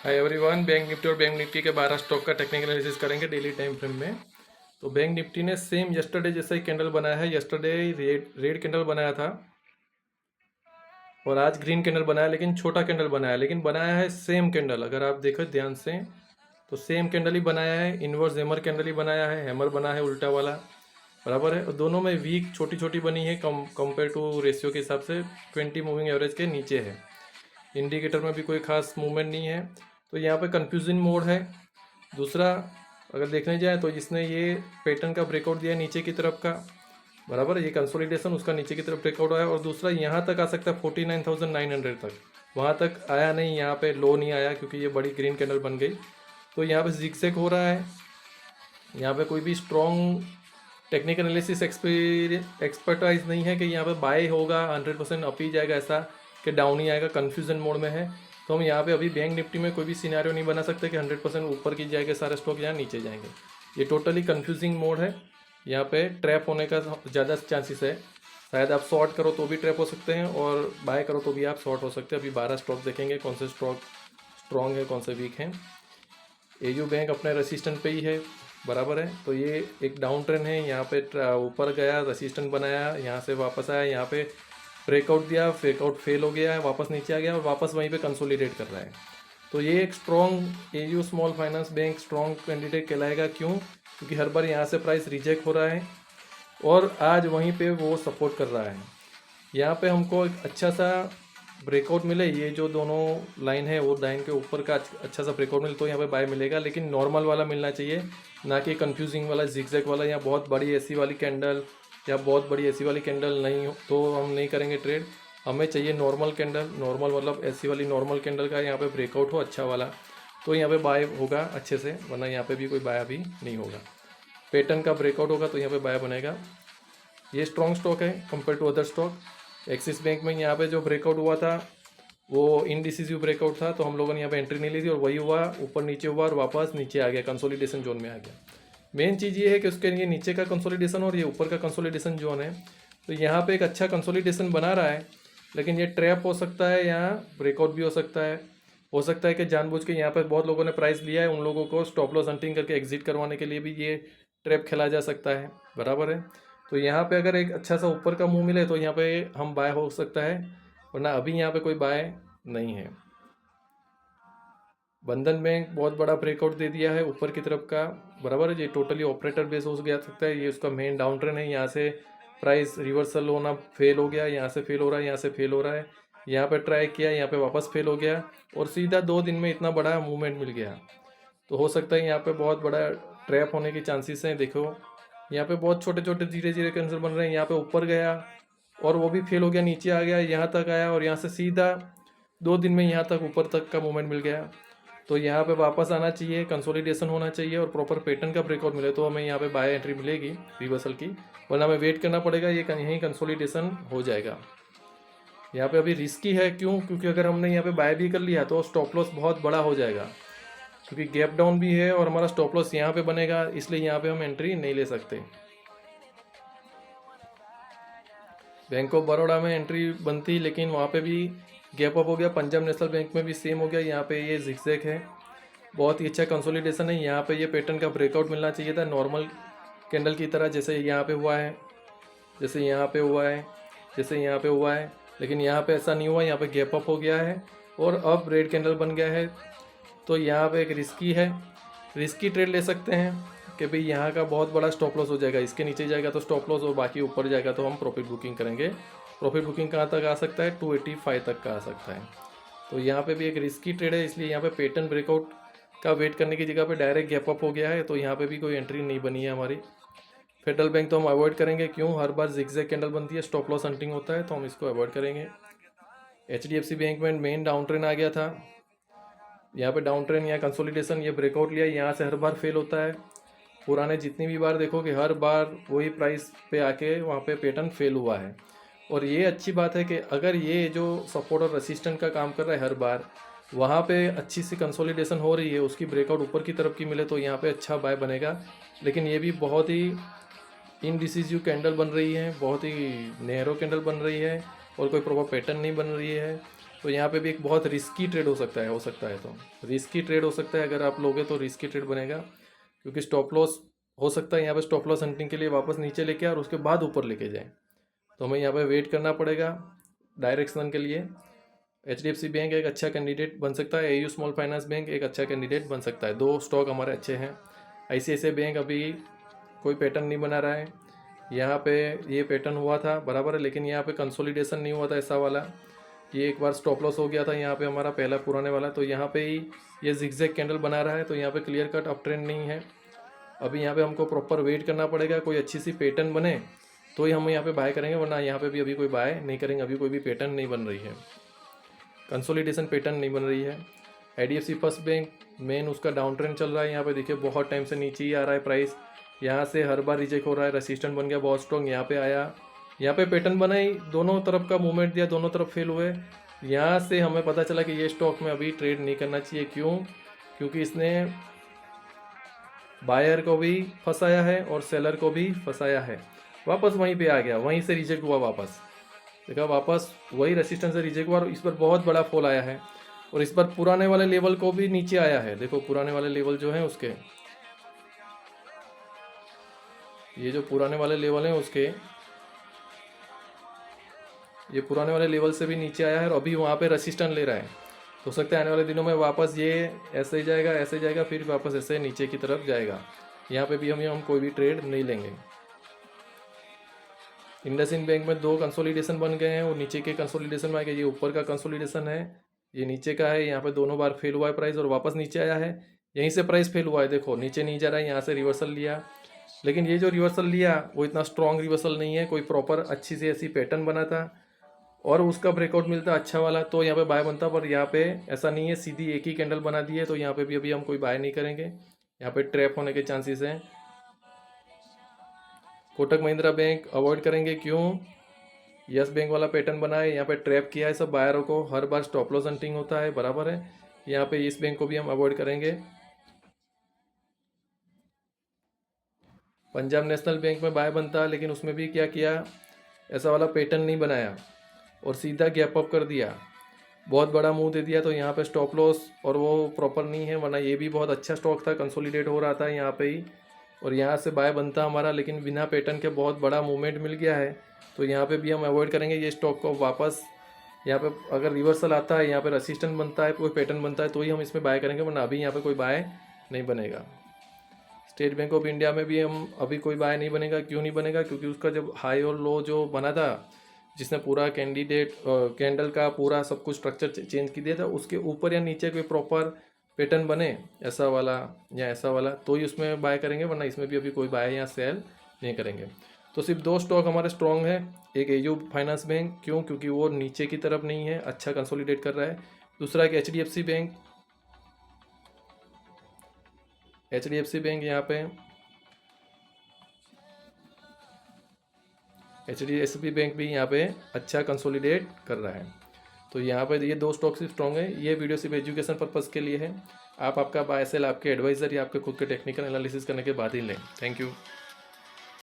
Hi everyone, bank Nifty और bank Nifty के 12 stock का टेक्निकल एनालिसिस करेंगे डेली टाइम फ्रेम में। तो बैंक निफ्टी ने सेम यस्टरडे जैसा ही कैंडल बनाया है। यस्टरडे रेड कैंडल बनाया था और आज ग्रीन कैंडल बनाया, लेकिन छोटा कैंडल बनाया, लेकिन बनाया है सेम कैंडल। अगर आप देखो ध्यान से तो सेम कैंडल ही बनाया है, इन्वर्स हैमर कैंडल ही बनाया है, हैमर बना है उल्टा वाला, बराबर है। और दोनों में वीक छोटी छोटी बनी है, कंपेयर टू रेशियो के हिसाब से 20 मूविंग एवरेज के नीचे है। इंडिकेटर में भी कोई खास मूवमेंट नहीं है, तो यहाँ पे कंफ्यूजिंग मोड है। दूसरा, अगर देखने जाए तो जिसने ये पैटर्न का ब्रेकआउट दिया है नीचे की तरफ का, बराबर है, ये कंसोलिडेशन उसका नीचे की तरफ ब्रेकआउट आया। और दूसरा यहाँ तक आ सकता है 49,900 तक, वहाँ तक आया नहीं, यहाँ पे लो नहीं आया क्योंकि ये बड़ी ग्रीन कैंडल बन गई। तो यहाँ पे जिगजैग हो रहा है। यहाँ पे कोई भी स्ट्रॉन्ग टेक्निकल एनालिसिस एक्सपर्टाइज नहीं है कि यहाँ पे बाय होगा 100% अप ही जाएगा, ऐसा कि डाउन ही आएगा, कन्फ्यूजन मोड में है। तो हम यहाँ पे अभी बैंक निफ्टी में कोई भी सिनेरियो नहीं बना सकते कि 100% ऊपर की जाएंगे सारे स्टॉक, यहाँ नीचे जाएंगे। ये टोटली कन्फ्यूजिंग मोड है। यहाँ पे ट्रैप होने का ज़्यादा चांसेस है। शायद आप शॉर्ट करो तो भी ट्रैप हो सकते हैं और बाय करो तो भी आप शॉर्ट हो सकते हैं। अभी 12 स्टॉक देखेंगे कौन से स्टॉक स्ट्रॉन्ग है, कौन से वीक हैं। एयू बैंक अपने रेसिस्टेंट पे ही है, बराबर है। तो ये एक डाउन ट्रेंड है, यहाँ पे ऊपर गया, रेसिस्टेंट बनाया, यहाँ से वापस आया, यहाँ पे ब्रेकआउट दिया, ब्रेकआउट फेल हो गया है, वापस नीचे आ गया और वापस वहीं पे कंसोलिडेट कर रहा है। तो ये एक strong AU small finance bank strong candidate कहलाएगा। क्यों? क्योंकि हर बार यहाँ से प्राइस रिजेक्ट हो रहा है और आज वहीं पे वो सपोर्ट कर रहा है। यहाँ पे हमको एक अच्छा सा ब्रेकआउट मिले, ये जो दोनों लाइन है वो लाइन के ऊपर का अच्छा सा ब्रेकआउट मिले तो यहाँ पे बाय मिलेगा, लेकिन नॉर्मल वाला मिलना चाहिए, ना कि कंफ्यूजिंग वाला जिगजैग वाला। यहाँ बहुत बड़ी ऐसी वाली कैंडल या बहुत बड़ी ऐसी वाली कैंडल नहीं हो तो हम नहीं करेंगे ट्रेड। हमें चाहिए नॉर्मल कैंडल, नॉर्मल मतलब ऐसी वाली नॉर्मल कैंडल का यहाँ पे ब्रेकआउट हो अच्छा वाला, तो यहाँ पे बाय होगा अच्छे से, वरना यहाँ पे भी कोई बाय अभी नहीं होगा। पैटर्न का ब्रेकआउट होगा तो यहाँ पे बाय बनेगा। ये स्ट्रॉन्ग स्टॉक है compare to other stock. Axis bank में यहाँ पे जो ब्रेकआउट हुआ था वो इनडिसिसिव ब्रेकआउट था, तो हम लोगों ने यहाँ पे एंट्री नहीं ली थी और वही हुआ, ऊपर नीचे हुआ और वापस नीचे आ गया, कंसोलिडेशन जोन में आ गया। मेन चीज़ ये है कि उसके लिए नीचे का कंसोलिडेशन और ये ऊपर का कंसोलिडेशन जोन है, तो यहाँ पे एक अच्छा कंसोलिडेशन बना रहा है, लेकिन ये ट्रैप हो सकता है, यहाँ ब्रेकआउट भी हो सकता है कि जानबूझ के यहाँ पे बहुत लोगों ने प्राइस लिया है, उन लोगों को स्टॉप लॉस हंटिंग करके एग्जिट करवाने के लिए भी ये ट्रैप खेला जा सकता है, बराबर है। तो यहाँ पे अगर एक अच्छा सा ऊपर का मुंह मिले तो यहाँ पे हम बाय हो सकता है, वरना अभी यहाँ पे कोई बाय नहीं है। बंधन बैंक बहुत बड़ा ब्रेकआउट दे दिया है ऊपर की तरफ का, बराबर है। ये टोटली ऑपरेटर बेस हो गया सकता है, ये उसका मेन डाउन ट्रेंड है। यहाँ से प्राइस रिवर्सल होना फेल हो गया, यहाँ से फेल हो रहा है, यहाँ से फेल हो रहा है, यहाँ पे ट्राई किया, यहाँ पे वापस फेल हो गया और सीधा 2 दिन में इतना बड़ा मूवमेंट मिल गया। तो हो सकता है यहाँ पे बहुत बड़ा ट्रैप होने की चांसेस हैं। देखो यहाँ पे बहुत छोटे छोटे धीरे धीरे कैंसर बन रहे हैं। यहाँ पे ऊपर गया और वो भी फेल हो गया, नीचे आ गया, यहाँ तक आया और यहाँ से सीधा 2 दिन में यहाँ तक ऊपर तक का मूवमेंट मिल गया। तो यहाँ पे वापस आना चाहिए, कंसोलिडेशन होना चाहिए और प्रॉपर पैटर्न का ब्रेकआउट मिले तो हमें यहाँ पे बाय एंट्री मिलेगी रिवर्सल की, वरना हमें वेट करना पड़ेगा, ये यहीं कंसोलिडेशन हो जाएगा। यहाँ पे अभी रिस्की है। क्यों? क्योंकि अगर हमने यहाँ पे बाय भी कर लिया तो स्टॉप लॉस बहुत बड़ा हो जाएगा, क्योंकि गैप डाउन भी है और हमारा स्टॉप लॉस यहाँ पे बनेगा, इसलिए यहाँ पे हम एंट्री नहीं ले सकते। बैंक ऑफ बड़ौदा में एंट्री बनती, लेकिन वहाँ पे भी गैप अप हो गया। पंजाब नेशनल बैंक में भी सेम हो गया। यहाँ पे ये जिगजैग है, बहुत ही अच्छा कंसोलिडेशन है। यहाँ पे ये पैटर्न का ब्रेकआउट मिलना चाहिए था नॉर्मल कैंडल की तरह, जैसे यहाँ पे हुआ है, जैसे यहाँ पे हुआ है, जैसे यहाँ पे हुआ है, लेकिन यहाँ पे ऐसा नहीं हुआ। यहाँ पे गैप अप हो गया है और अब रेड कैंडल बन गया है। तो यहाँ पे एक रिस्की है, रिस्की ट्रेड ले सकते हैं कि भाई यहाँ का बहुत बड़ा स्टॉप लॉस हो जाएगा, इसके नीचे जाएगा तो स्टॉप लॉस और बाकी ऊपर जाएगा तो हम प्रॉफिट बुकिंग करेंगे। प्रॉफिट बुकिंग कहाँ तक आ सकता है? 285 तक का आ सकता है। तो यहाँ पे भी एक रिस्की ट्रेड है, इसलिए यहाँ पे पैटर्न ब्रेकआउट का वेट करने की जगह पे डायरेक्ट गैप अप हो गया है, तो यहाँ पे भी कोई एंट्री नहीं बनी है हमारी। फेडरल बैंक तो हम अवॉइड करेंगे। क्यों? हर बार जिगजैग कैंडल बनती है, स्टॉप लॉस हंटिंग होता है, तो हम इसको अवॉइड करेंगे। HDFC बैंक में मेन डाउन ट्रेंड आ गया था, यहाँ पे डाउन ट्रेंड, यहाँ कंसोलिडेशन, ये ब्रेकआउट लिया, यहाँ से हर बार फेल होता है। पुराने जितनी भी बार देखोगे हर बार वही प्राइस पे आके वहाँ पे पैटर्न फेल हुआ है। और ये अच्छी बात है कि अगर ये जो सपोर्ट और रेसिस्टेंट का काम कर रहा है हर बार, वहाँ पे अच्छी सी कंसोलिडेशन हो रही है, उसकी ब्रेकआउट ऊपर की तरफ की मिले तो यहाँ पे अच्छा बाय बनेगा। लेकिन ये भी बहुत ही इनडिसिसिव कैंडल बन रही है, बहुत ही नैरो कैंडल बन रही है और कोई प्रॉपर पैटर्न नहीं बन रही है। तो यहाँ पे भी एक बहुत रिस्की ट्रेड हो सकता है तो रिस्की ट्रेड हो सकता है, अगर आप लोगे तो रिस्की ट्रेड बनेगा, क्योंकि स्टॉप लॉस हो सकता है यहाँ पे स्टॉप लॉस हंटिंग के लिए वापस नीचे लेके आए और उसके बाद ऊपर लेके जाए, तो हमें यहाँ पे वेट करना पड़ेगा डायरेक्शन के लिए। HDFC बैंक एक अच्छा कैंडिडेट बन सकता है, AU स्मॉल फाइनेंस बैंक एक अच्छा कैंडिडेट बन सकता है, दो स्टॉक हमारे अच्छे हैं। ICICI बैंक अभी कोई पैटर्न नहीं बना रहा है, यहाँ पे ये पैटर्न हुआ था बराबर है, लेकिन यहाँ पे कंसोलिडेशन नहीं हुआ था ऐसा वाला, ये एक बार स्टॉप लॉस हो गया था यहाँ पे हमारा पहला पुराने वाला, तो यहाँ पे ही ये जिगजैग कैंडल बना रहा है, तो यहाँ पे क्लियर कट अप ट्रेंड नहीं है। अभी यहाँ पे हमको प्रॉपर वेट करना पड़ेगा, कोई अच्छी सी पैटर्न बने तो ही हम यहाँ पे बाय करेंगे, वरना यहाँ पे भी अभी कोई बाय नहीं करेंगे, अभी कोई भी पैटर्न नहीं बन रही है, कंसोलिडेशन पैटर्न नहीं बन रही है। IDFC फर्स्ट बैंक मेन उसका डाउन ट्रेंड चल रहा है, यहाँ पे देखिए बहुत टाइम से नीचे ही आ रहा है प्राइस, यहाँ से हर बार रिजेक्ट हो रहा है, रेसिस्टेंट बन गया बहुत स्ट्रॉन्ग, यहाँ पे आया, यहाँ पे पैटर्न बनाई, दोनों तरफ का मूवमेंट दिया, दोनों तरफ फेल हुए। यहाँ से हमें पता चला कि ये स्टॉक में अभी ट्रेड नहीं करना चाहिए, क्यों? क्योंकि इसने बायर को भी फंसाया है और सेलर को भी फंसाया है, वापस वहीं पे आ गया, वहीं से रिजेक्ट हुआ, वापस देखा वापस वही रेसिस्टेंस से रिजेक्ट हुआ, और इस पर बहुत बड़ा फॉल आया है, और इस पर पुराने वाले लेवल को भी नीचे आया है, देखो पुराने वाले लेवल जो हैं उसके, ये जो पुराने वाले लेवल हैं उसके, ये पुराने वाले लेवल से भी नीचे आया है, और अभी वहाँ पे रेसिस्टेंस ले रहा है, हो सकता है आने वाले दिनों में वापस ये ऐसे ही जाएगा, ऐसे जाएगा, फिर वापस ऐसे नीचे की तरफ जाएगा, यहाँ पे भी हम कोई भी ट्रेड नहीं लेंगे। इंडसइंड बैंक में दो कंसोलिडेशन बन गए हैं, वो नीचे के कंसोलिडेशन में आ गए, ये ऊपर का कंसोलिडेशन है, ये नीचे का है, यहाँ पे दोनों बार फेल हुआ है प्राइस और वापस नीचे आया है, यहीं से प्राइस फेल हुआ है, देखो नीचे नहीं जा रहा है, यहाँ से रिवर्सल लिया, लेकिन ये जो रिवर्सल लिया वो इतना स्ट्रॉन्ग रिवर्सल नहीं है, कोई प्रॉपर अच्छी सी ऐसी पैटर्न बना था और उसका ब्रेकआउट मिलता अच्छा वाला तो यहाँ पे बाय बनता, पर यहाँ पे ऐसा नहीं है, सीधी एक ही कैंडल बना दी है, तो यहाँ पे भी अभी हम कोई बाय नहीं करेंगे, यहाँ पे ट्रैप होने के चांसेस हैं। कोटक महिंद्रा बैंक अवॉइड करेंगे, क्यों? यस बैंक वाला पैटर्न बना है, यहाँ पे ट्रैप किया है सब बायरों को, हर बार स्टॉप लॉस हंटिंग होता है बराबर है, यहाँ पे इस बैंक को भी हम अवॉइड करेंगे। पंजाब नेशनल बैंक में बाय बनता है, लेकिन उसमें भी क्या किया, ऐसा वाला पैटर्न नहीं बनाया और सीधा गैप अप कर दिया, बहुत बड़ा मुंह दे दिया, तो यहाँ पे स्टॉप लॉस और वो प्रॉपर नहीं है, वरना ये भी बहुत अच्छा स्टॉक था, कंसोलिडेट हो रहा था यहाँ पे ही, और यहाँ से बाय बनता हमारा, लेकिन बिना पैटर्न के बहुत बड़ा मूवमेंट मिल गया है, तो यहाँ पे भी हम अवॉइड करेंगे ये स्टॉक को। वापस यहाँ पे अगर रिवर्सल आता है, यहाँ पे रेसिस्टेंस बनता है, कोई पैटर्न बनता है, तो ही हम इसमें बाय करेंगे, वरना अभी यहाँ पे कोई बाय नहीं बनेगा। स्टेट बैंक ऑफ इंडिया में भी हम अभी कोई बाय नहीं बनेगा, क्यों नहीं बनेगा? क्योंकि उसका जब हाई और लो जो बना था, जिसने पूरा कैंडल का पूरा सब कुछ स्ट्रक्चर चेंज कर दिया था, उसके ऊपर या नीचे कोई प्रॉपर पैटर्न बने ऐसा वाला या ऐसा वाला, तो ही उसमें बाय करेंगे, वरना इसमें भी अभी कोई बाय या सेल नहीं करेंगे। तो सिर्फ दो स्टॉक हमारे स्ट्रॉन्ग है, एक AU फाइनेंस बैंक, क्यों? क्योंकि वो नीचे की तरफ नहीं है, अच्छा कंसोलिडेट कर रहा है, दूसरा एक HDFC बैंक, यहाँ पे HDFC बैंक भी यहाँ पे अच्छा कंसोलिडेट कर रहा है, तो यहाँ पे ये दो स्टॉक सिर्फ स्ट्रॉन्ग है। ये वीडियो सिर्फ एजुकेशन पर्पज़ के लिए है, आपका बाय सेल आपके एडवाइज़र या आपके खुद के टेक्निकल एनालिसिस करने के बाद ही लें। Thank you.